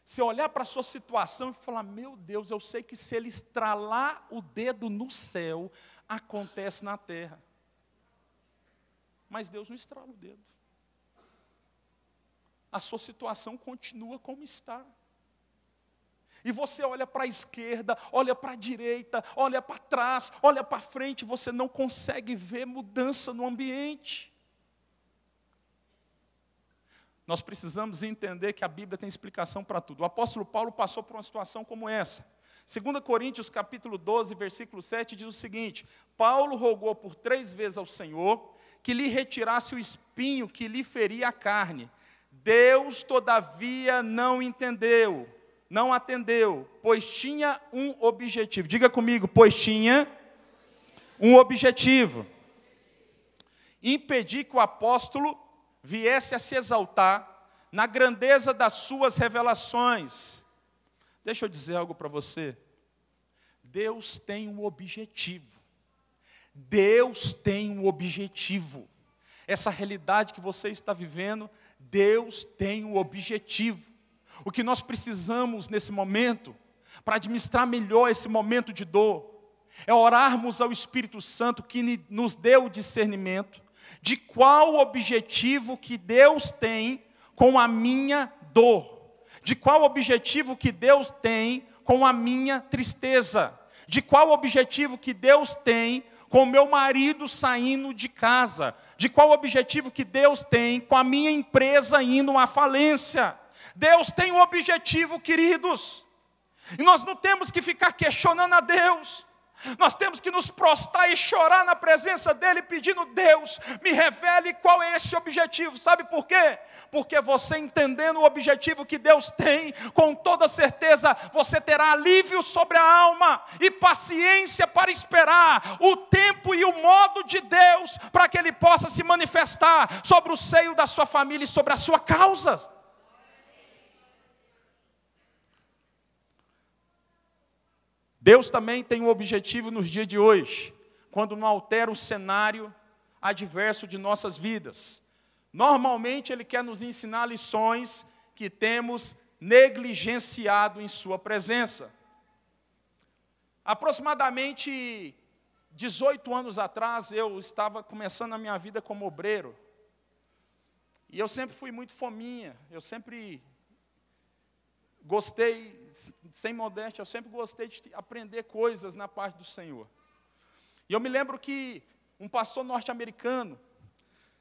Você olhar para a sua situação e falar: meu Deus, eu sei que se ele estralar o dedo no céu, acontece na terra. Mas Deus não estrala o dedo. A sua situação continua como está. E você olha para a esquerda, olha para a direita, olha para trás, olha para frente, você não consegue ver mudança no ambiente. Nós precisamos entender que a Bíblia tem explicação para tudo. O apóstolo Paulo passou por uma situação como essa. 2 Coríntios capítulo 12, versículo 7, diz o seguinte: Paulo rogou por 3 vezes ao Senhor que lhe retirasse o espinho que lhe feria a carne. Deus, todavia, não atendeu, pois tinha um objetivo. Diga comigo, pois tinha um objetivo. Impedir que o apóstolo viesse a se exaltar na grandeza das suas revelações. Deixa eu dizer algo para você. Deus tem um objetivo. Deus tem um objetivo. Essa realidade que você está vivendo, Deus tem um objetivo. O que nós precisamos nesse momento, para administrar melhor esse momento de dor, é orarmos ao Espírito Santo que nos dê o discernimento de qual o objetivo que Deus tem com a minha dor, de qual o objetivo que Deus tem com a minha tristeza, de qual o objetivo que Deus tem com o meu marido saindo de casa, de qual o objetivo que Deus tem com a minha empresa indo à falência. Deus tem um objetivo, queridos, e nós não temos que ficar questionando a Deus. Nós temos que nos prostrar e chorar na presença dEle, pedindo: Deus, me revele qual é esse objetivo. Sabe por quê? Porque você entendendo o objetivo que Deus tem, com toda certeza você terá alívio sobre a alma e paciência para esperar o tempo e o modo de Deus, para que Ele possa se manifestar sobre o seio da sua família e sobre a sua causa. Deus também tem um objetivo nos dias de hoje, quando não altera o cenário adverso de nossas vidas. Normalmente Ele quer nos ensinar lições que temos negligenciado em sua presença. Aproximadamente 18 anos atrás, eu estava começando a minha vida como obreiro. E eu sempre fui muito fominha, eu sempre gostei, sem modéstia, eu sempre gostei de aprender coisas na parte do Senhor. E eu me lembro que um pastor norte-americano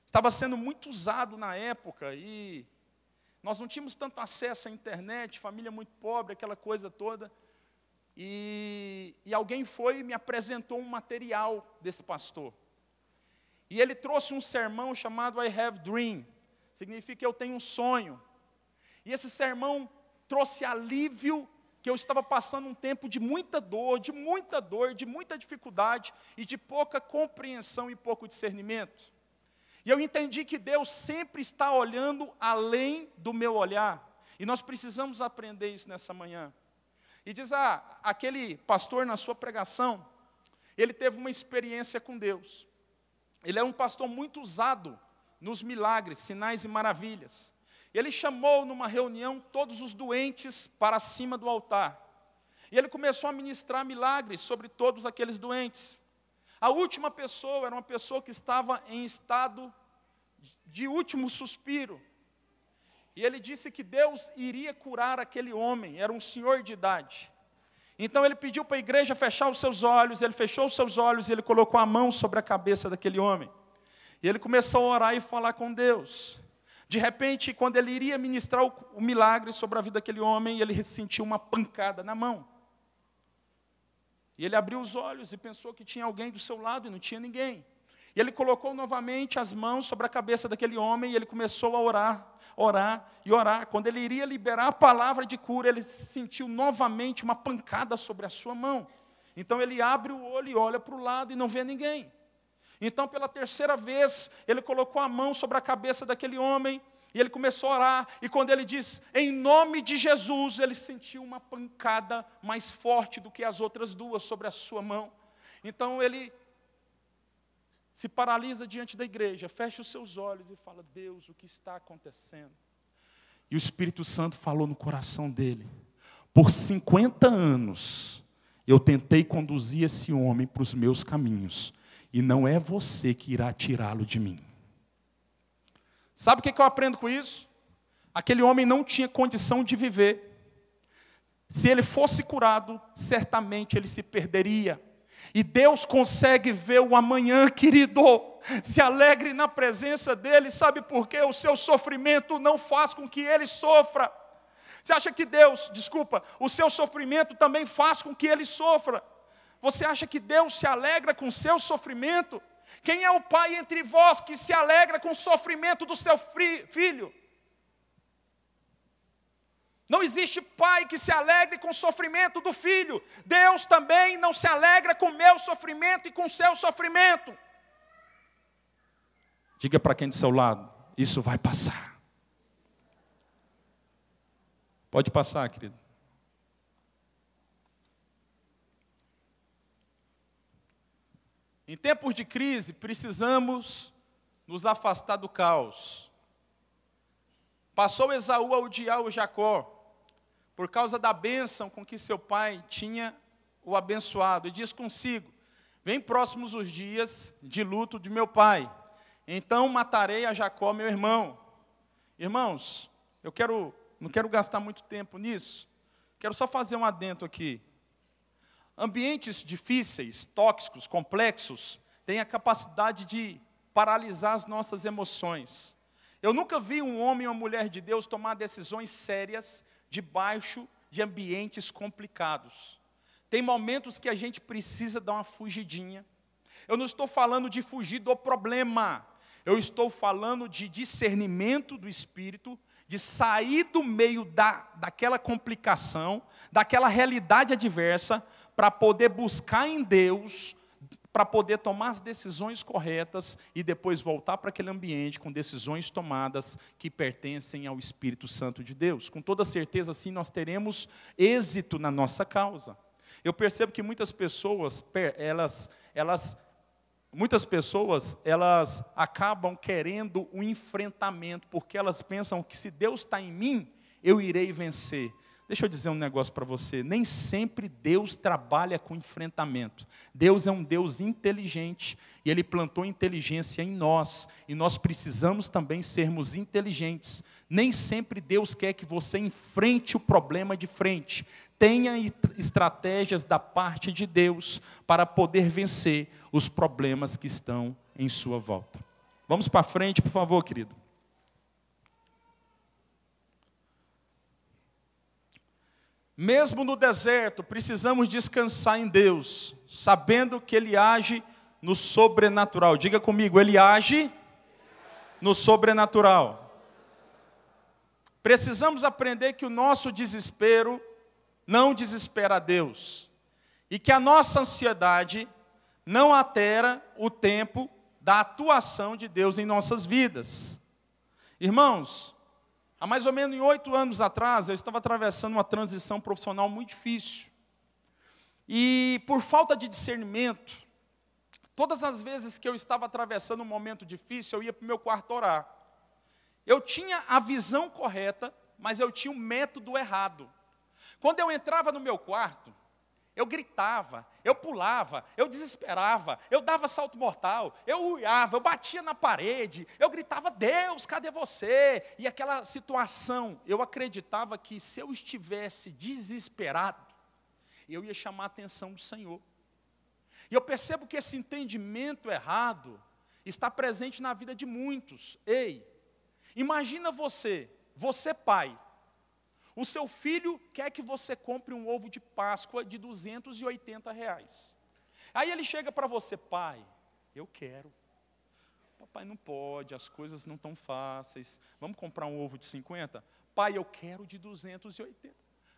estava sendo muito usado na época, e nós não tínhamos tanto acesso à internet, família muito pobre, aquela coisa toda. E alguém foi e me apresentou um material desse pastor. E ele trouxe um sermão chamado I Have Dream, significa eu tenho um sonho. E esse sermão trouxe alívio, que eu estava passando um tempo de muita dor, de muita dificuldade e de pouca compreensão e pouco discernimento. E eu entendi que Deus sempre está olhando além do meu olhar. E nós precisamos aprender isso nessa manhã. E diz, aquele pastor na sua pregação, ele teve uma experiência com Deus. Ele é um pastor muito usado nos milagres, sinais e maravilhas. Ele chamou numa reunião todos os doentes para cima do altar. E ele começou a ministrar milagres sobre todos aqueles doentes. A última pessoa era uma pessoa que estava em estado de último suspiro. E ele disse que Deus iria curar aquele homem, era um senhor de idade. Então ele pediu para a igreja fechar os seus olhos, ele fechou os seus olhos e ele colocou a mão sobre a cabeça daquele homem. E ele começou a orar e falar com Deus. De repente, quando ele iria ministrar o milagre sobre a vida daquele homem, ele sentiu uma pancada na mão. E ele abriu os olhos e pensou que tinha alguém do seu lado, e não tinha ninguém. E ele colocou novamente as mãos sobre a cabeça daquele homem, e ele começou a orar e orar. Quando ele iria liberar a palavra de cura, ele sentiu novamente uma pancada sobre a sua mão. Então ele abre o olho e olha para o lado e não vê ninguém. Então, pela terceira vez, ele colocou a mão sobre a cabeça daquele homem, e ele começou a orar, e quando ele diz, em nome de Jesus, ele sentiu uma pancada mais forte do que as outras duas sobre a sua mão. Então, ele se paralisa diante da igreja, fecha os seus olhos e fala, Deus, o que está acontecendo? E o Espírito Santo falou no coração dele, por 50 anos, eu tentei conduzir esse homem para os meus caminhos, e não é você que irá tirá-lo de mim. Sabe o que eu aprendo com isso? Aquele homem não tinha condição de viver. Se ele fosse curado, certamente ele se perderia. E Deus consegue ver o amanhã, querido. Se alegre na presença dEle. Sabe por quê? O seu sofrimento não faz com que Ele sofra. Você acha que Deus, o seu sofrimento também faz com que ele sofra? Você acha que Deus se alegra com o seu sofrimento? Quem é o pai entre vós que se alegra com o sofrimento do seu filho? Não existe pai que se alegre com o sofrimento do filho. Deus também não se alegra com o meu sofrimento e com o seu sofrimento. Diga para quem do seu lado, isso vai passar. Pode passar, querido. Em tempos de crise, precisamos nos afastar do caos. Passou Esaú a odiar o Jacó, por causa da bênção com que seu pai tinha o abençoado. E diz consigo, vem próximos os dias de luto de meu pai, então matarei a Jacó, meu irmão. Irmãos, não quero gastar muito tempo nisso, quero só fazer um adendo aqui. Ambientes difíceis, tóxicos, complexos, têm a capacidade de paralisar as nossas emoções. Eu nunca vi um homem ou uma mulher de Deus tomar decisões sérias debaixo de ambientes complicados. Tem momentos que a gente precisa dar uma fugidinha. Eu não estou falando de fugir do problema. Eu estou falando de discernimento do Espírito, de sair do meio daquela complicação, daquela realidade adversa, para poder buscar em Deus, para poder tomar as decisões corretas e depois voltar para aquele ambiente com decisões tomadas que pertencem ao Espírito Santo de Deus. Com toda certeza, assim, nós teremos êxito na nossa causa. Eu percebo que muitas pessoas, elas acabam querendo um enfrentamento, porque elas pensam que se Deus está em mim, eu irei vencer. Deixa eu dizer um negócio para você, nem sempre Deus trabalha com enfrentamento. Deus é um Deus inteligente, e Ele plantou inteligência em nós, e nós precisamos também sermos inteligentes. Nem sempre Deus quer que você enfrente o problema de frente. Tenha estratégias da parte de Deus para poder vencer os problemas que estão em sua volta. Vamos para frente, por favor, querido. Mesmo no deserto, precisamos descansar em Deus, sabendo que Ele age no sobrenatural. Diga comigo, Ele age no sobrenatural. Precisamos aprender que o nosso desespero não desespera a Deus, e que a nossa ansiedade não altera o tempo da atuação de Deus em nossas vidas. Irmãos, há mais ou menos 8 anos atrás, eu estava atravessando uma transição profissional muito difícil. E por falta de discernimento, todas as vezes que eu estava atravessando um momento difícil, eu ia para o meu quarto orar. Eu tinha a visão correta, mas eu tinha o método errado. Quando eu entrava no meu quarto, eu gritava, eu pulava, eu desesperava, eu dava salto mortal, eu uiava, eu batia na parede, eu gritava, Deus, cadê você? E aquela situação, eu acreditava que se eu estivesse desesperado, eu ia chamar a atenção do Senhor. E eu percebo que esse entendimento errado está presente na vida de muitos. Ei, imagina você pai, o seu filho quer que você compre um ovo de Páscoa de R$280. Aí ele chega para você, pai, eu quero. Papai, não pode, as coisas não estão fáceis. Vamos comprar um ovo de 50? Pai, eu quero de 280.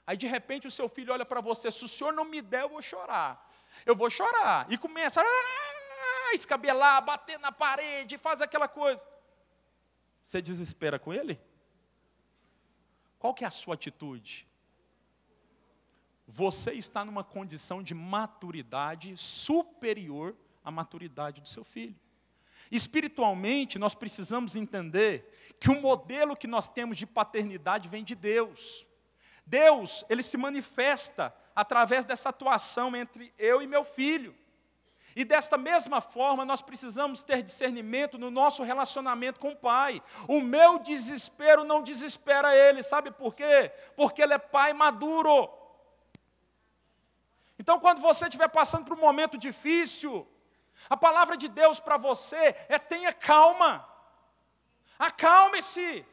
Aí de repente o seu filho olha para você, se o senhor não me der, eu vou chorar. Eu vou chorar. E começa a escabelar, bater na parede, faz aquela coisa. Você desespera com ele? Qual que é a sua atitude? Você está numa condição de maturidade superior à maturidade do seu filho. Espiritualmente, nós precisamos entender que o modelo que nós temos de paternidade vem de Deus. Deus, Ele se manifesta através dessa atuação entre eu e meu filho. E desta mesma forma, nós precisamos ter discernimento no nosso relacionamento com o Pai. O meu desespero não desespera Ele, sabe por quê? Porque Ele é Pai maduro. Então, quando você estiver passando por um momento difícil, a palavra de Deus para você é: tenha calma. Acalme-se.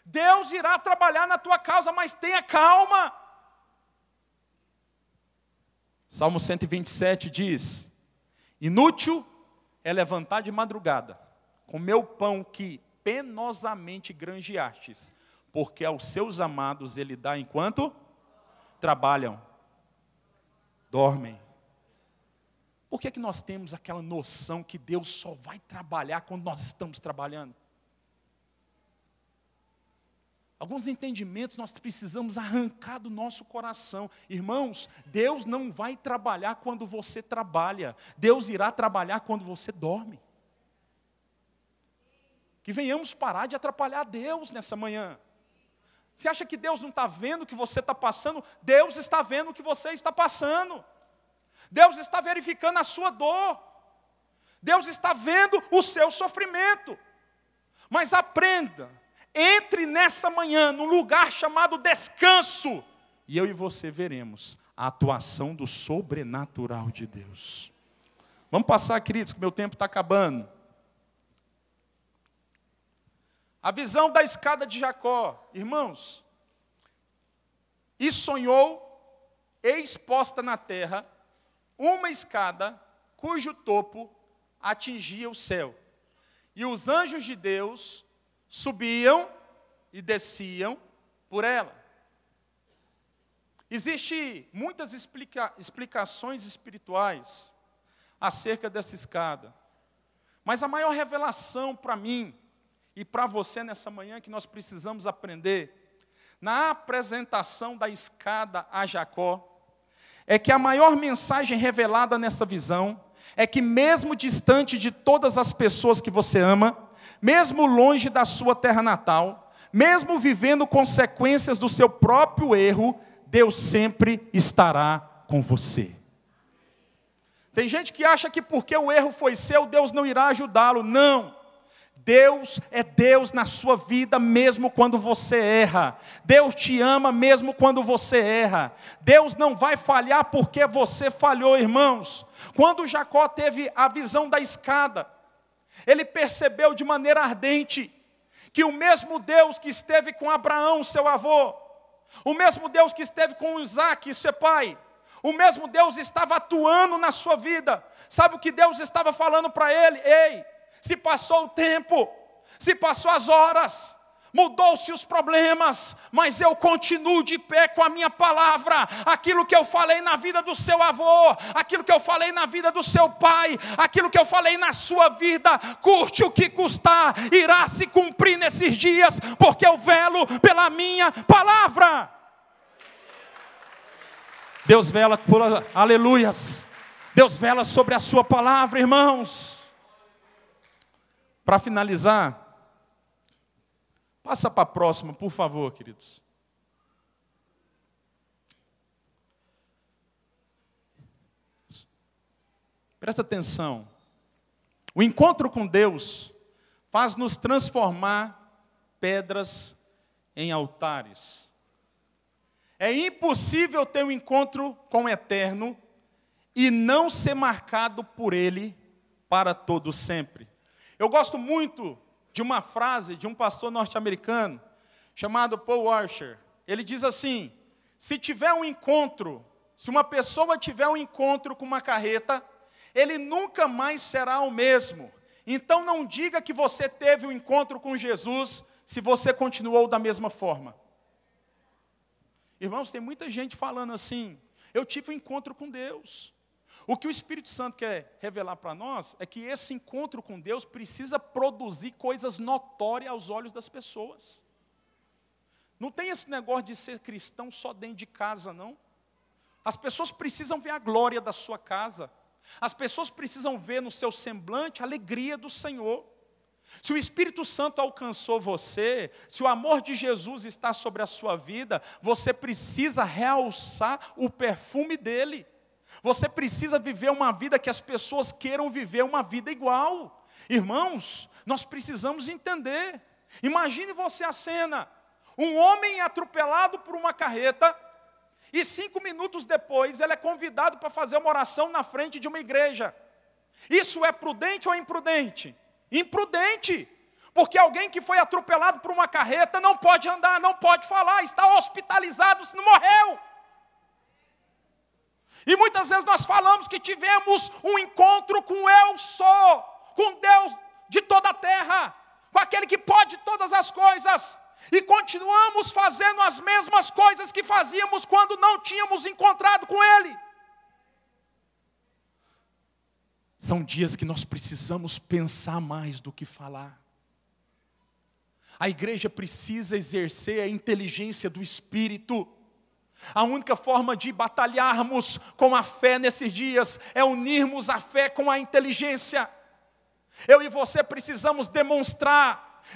Deus irá trabalhar na tua causa, mas tenha calma. Salmo 127 diz: inútil é levantar de madrugada, comer o pão que penosamente granjeastes, porque aos seus amados ele dá enquanto trabalham, dormem. Por que nós temos aquela noção que Deus só vai trabalhar quando nós estamos trabalhando? Alguns entendimentos nós precisamos arrancar do nosso coração. Irmãos, Deus não vai trabalhar quando você trabalha. Deus irá trabalhar quando você dorme. Que venhamos parar de atrapalhar Deus nessa manhã. Você acha que Deus não está vendo o que você está passando? Deus está vendo o que você está passando. Deus está verificando a sua dor. Deus está vendo o seu sofrimento. Mas aprenda. Entre nessa manhã, num lugar chamado descanso, e eu e você veremos a atuação do sobrenatural de Deus. Vamos passar, queridos, que meu tempo está acabando. A visão da escada de Jacó, irmãos, e sonhou, exposta na terra, uma escada cujo topo atingia o céu. E os anjos de Deus subiam e desciam por ela. Existem muitas explicações espirituais acerca dessa escada. Mas a maior revelação para mim e para você nessa manhã que nós precisamos aprender, na apresentação da escada a Jacó, é que a maior mensagem revelada nessa visão é que mesmo distante de todas as pessoas que você ama, mesmo longe da sua terra natal, mesmo vivendo consequências do seu próprio erro, Deus sempre estará com você. Tem gente que acha que porque o erro foi seu, Deus não irá ajudá-lo. Não. Deus é Deus na sua vida mesmo quando você erra. Deus te ama mesmo quando você erra. Deus não vai falhar porque você falhou, irmãos. Quando Jacó teve a visão da escada, ele percebeu de maneira ardente que o mesmo Deus que esteve com Abraão, seu avô, o mesmo Deus que esteve com Isaac, seu pai, o mesmo Deus estava atuando na sua vida. Sabe o que Deus estava falando para ele? Ei, se passou o tempo, se passou as horas, mudou-se os problemas, mas eu continuo de pé com a minha palavra. Aquilo que eu falei na vida do seu avô, aquilo que eu falei na vida do seu pai, aquilo que eu falei na sua vida, curte o que custar, irá se cumprir nesses dias, porque eu velo pela minha palavra. Deus vela por, aleluias, Deus vela sobre a sua palavra, irmãos. Para finalizar, passa para a próxima, por favor, queridos. Presta atenção. O encontro com Deus faz nos transformar pedras em altares. É impossível ter um encontro com o Eterno e não ser marcado por Ele para todo sempre. Eu gosto muito de uma frase de um pastor norte-americano chamado Paul Washer. Ele diz assim: se tiver um encontro, se uma pessoa tiver um encontro com uma carreta, ele nunca mais será o mesmo. Então não diga que você teve um encontro com Jesus se você continuou da mesma forma. Irmãos, tem muita gente falando assim: eu tive um encontro com Deus. O que o Espírito Santo quer revelar para nós é que esse encontro com Deus precisa produzir coisas notórias aos olhos das pessoas. Não tem esse negócio de ser cristão só dentro de casa, não. As pessoas precisam ver a glória da sua casa. As pessoas precisam ver no seu semblante a alegria do Senhor. Se o Espírito Santo alcançou você, se o amor de Jesus está sobre a sua vida, você precisa realçar o perfume dele. Você precisa viver uma vida que as pessoas queiram viver uma vida igual. Irmãos, nós precisamos entender. Imagine você a cena. Um homem é atropelado por uma carreta e 5 minutos depois ele é convidado para fazer uma oração na frente de uma igreja. Isso é prudente ou imprudente? Imprudente. Porque alguém que foi atropelado por uma carreta não pode andar, não pode falar, está hospitalizado, se não morreu. E muitas vezes nós falamos que tivemos um encontro com o Eu Sou, com Deus de toda a terra, com aquele que pode todas as coisas. E continuamos fazendo as mesmas coisas que fazíamos quando não tínhamos encontrado com Ele. São dias que nós precisamos pensar mais do que falar. A igreja precisa exercer a inteligência do Espírito. A única forma de batalharmos com a fé nesses dias é unirmos a fé com a inteligência. Eu e você precisamos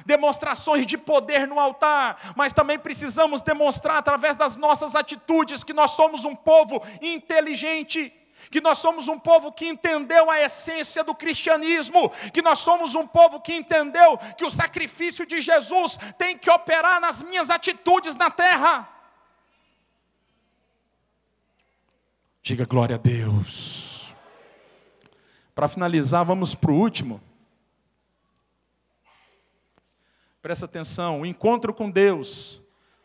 demonstrações de poder no altar, mas também precisamos demonstrar através das nossas atitudes que nós somos um povo inteligente, que nós somos um povo que entendeu a essência do cristianismo, que nós somos um povo que entendeu que o sacrifício de Jesus tem que operar nas minhas atitudes na terra. Diga glória a Deus. Para finalizar, vamos para o último. Presta atenção, o encontro com Deus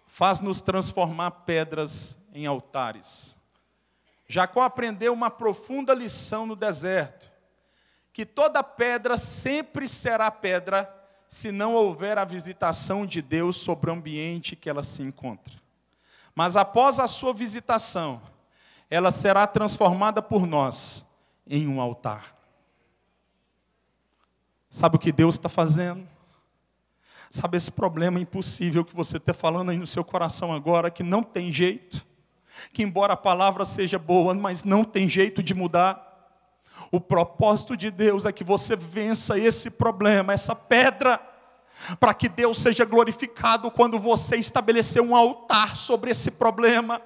faz-nos transformar pedras em altares. Jacó aprendeu uma profunda lição no deserto, que toda pedra sempre será pedra se não houver a visitação de Deus sobre o ambiente que ela se encontra. Mas após a sua visitação, ela será transformada por nós em um altar. Sabe o que Deus está fazendo? Sabe esse problema impossível que você está falando aí no seu coração agora, que não tem jeito? Que embora a palavra seja boa, mas não tem jeito de mudar. O propósito de Deus é que você vença esse problema, essa pedra, para que Deus seja glorificado quando você estabelecer um altar sobre esse problema.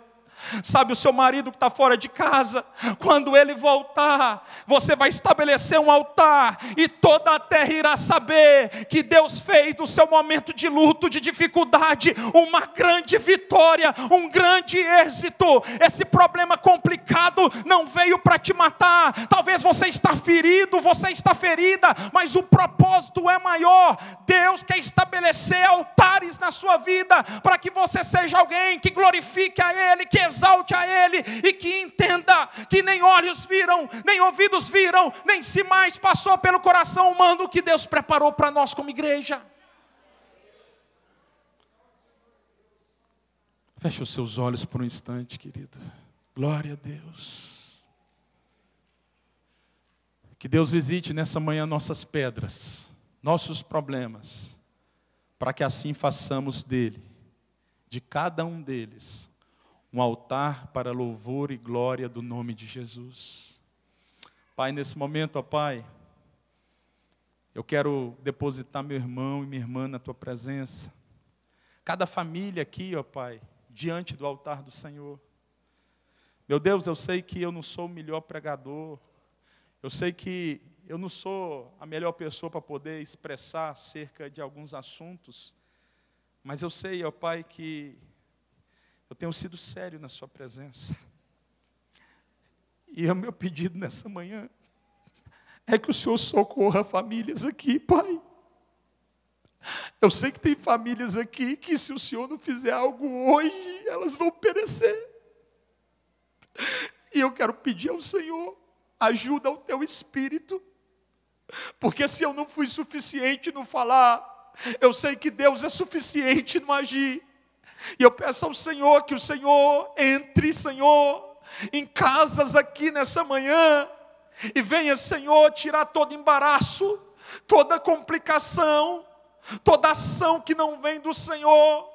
Sabe, o seu marido que está fora de casa, quando ele voltar, você vai estabelecer um altar, e toda a terra irá saber que Deus fez do seu momento de luto, de dificuldade, uma grande vitória, um grande êxito. Esse problema complicado não veio para te matar. Talvez você está ferido, você está ferida, mas o propósito é maior. Deus quer estabelecer altares na sua vida, para que você seja alguém que glorifique a Ele, que exalte a Ele, e que entenda que nem olhos viram, nem ouvidos viram, nem se mais passou pelo coração humano o que Deus preparou para nós como igreja. Feche os seus olhos por um instante, querido. Glória a Deus. Que Deus visite nessa manhã nossas pedras, nossos problemas, para que assim façamos dele, de cada um deles, um altar para louvor e glória do nome de Jesus. Pai, nesse momento, ó Pai, eu quero depositar meu irmão e minha irmã na Tua presença. Cada família aqui, ó Pai, diante do altar do Senhor. Meu Deus, eu sei que eu não sou o melhor pregador. Eu sei que eu não sou a melhor pessoa para poder expressar acerca de alguns assuntos. Mas eu sei, ó Pai, que eu tenho sido sério na Sua presença. E o meu pedido nessa manhã é que o Senhor socorra famílias aqui, Pai. Eu sei que tem famílias aqui que, se o Senhor não fizer algo hoje, elas vão perecer. E eu quero pedir ao Senhor ajuda ao Teu Espírito. Porque se eu não fui suficiente no falar, eu sei que Deus é suficiente no agir. E eu peço ao Senhor que o Senhor entre, Senhor, em casas aqui nessa manhã, e venha, Senhor, tirar todo embaraço, toda complicação, toda ação que não vem do Senhor.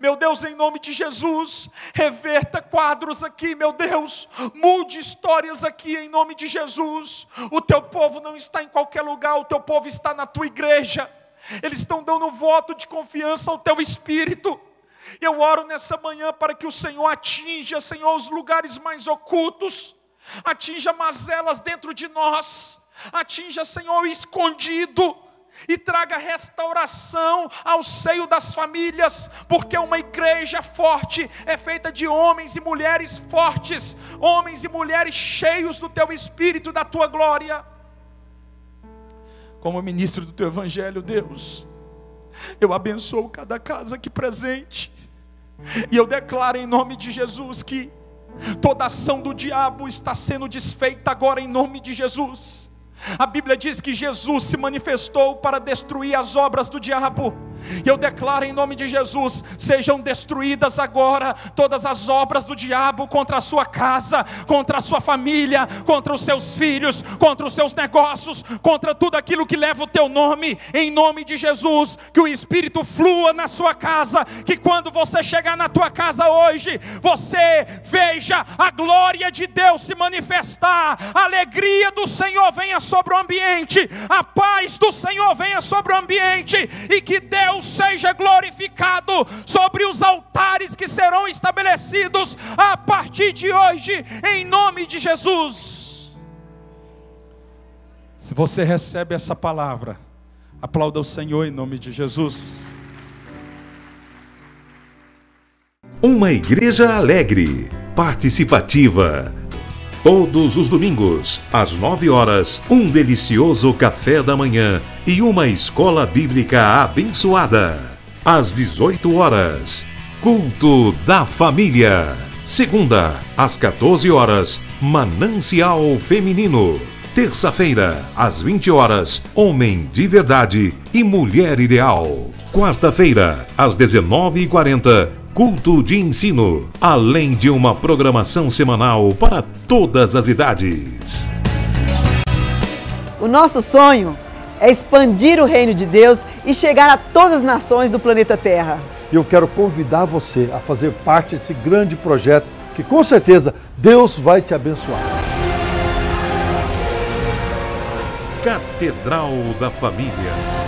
Meu Deus, em nome de Jesus, reverta quadros aqui, meu Deus, mude histórias aqui em nome de Jesus. O Teu povo não está em qualquer lugar, o Teu povo está na Tua igreja. Eles estão dando voto de confiança ao Teu Espírito. Eu oro nessa manhã para que o Senhor atinja, Senhor, os lugares mais ocultos, atinja mazelas dentro de nós, atinja, Senhor, o escondido, e traga restauração ao seio das famílias, porque uma igreja forte é feita de homens e mulheres fortes, homens e mulheres cheios do Teu Espírito, da Tua glória. Como ministro do Teu Evangelho, Deus, Eu abençoo cada casa aqui presente. E eu declaro em nome de Jesus que toda ação do diabo está sendo desfeita agora em nome de Jesus. A Bíblia diz que Jesus se manifestou para destruir as obras do diabo. E eu declaro em nome de Jesus, sejam destruídas agora todas as obras do diabo contra a sua casa, contra a sua família, contra os seus filhos, contra os seus negócios, contra tudo aquilo que leva o teu nome, em nome de Jesus. Que o Espírito flua na sua casa, que quando você chegar na tua casa hoje, você veja a glória de Deus se manifestar, a alegria do Senhor venha sobre o ambiente, a paz do Senhor venha sobre o ambiente, e que Deus seja glorificado sobre os altares que serão estabelecidos a partir de hoje, em nome de Jesus. Se você recebe essa palavra, aplauda o Senhor em nome de Jesus. Uma igreja alegre, participativa. Todos os domingos, às 9 horas, um delicioso café da manhã e uma escola bíblica abençoada. Às 18 horas, culto da família. Segunda, às 14 horas, manancial feminino. Terça-feira, às 20 horas, homem de verdade e mulher ideal. Quarta-feira, às 19h40, culto de ensino, além de uma programação semanal para todas as idades. O nosso sonho é expandir o reino de Deus e chegar a todas as nações do planeta Terra. E eu quero convidar você a fazer parte desse grande projeto que com certeza Deus vai te abençoar. Catedral da Família.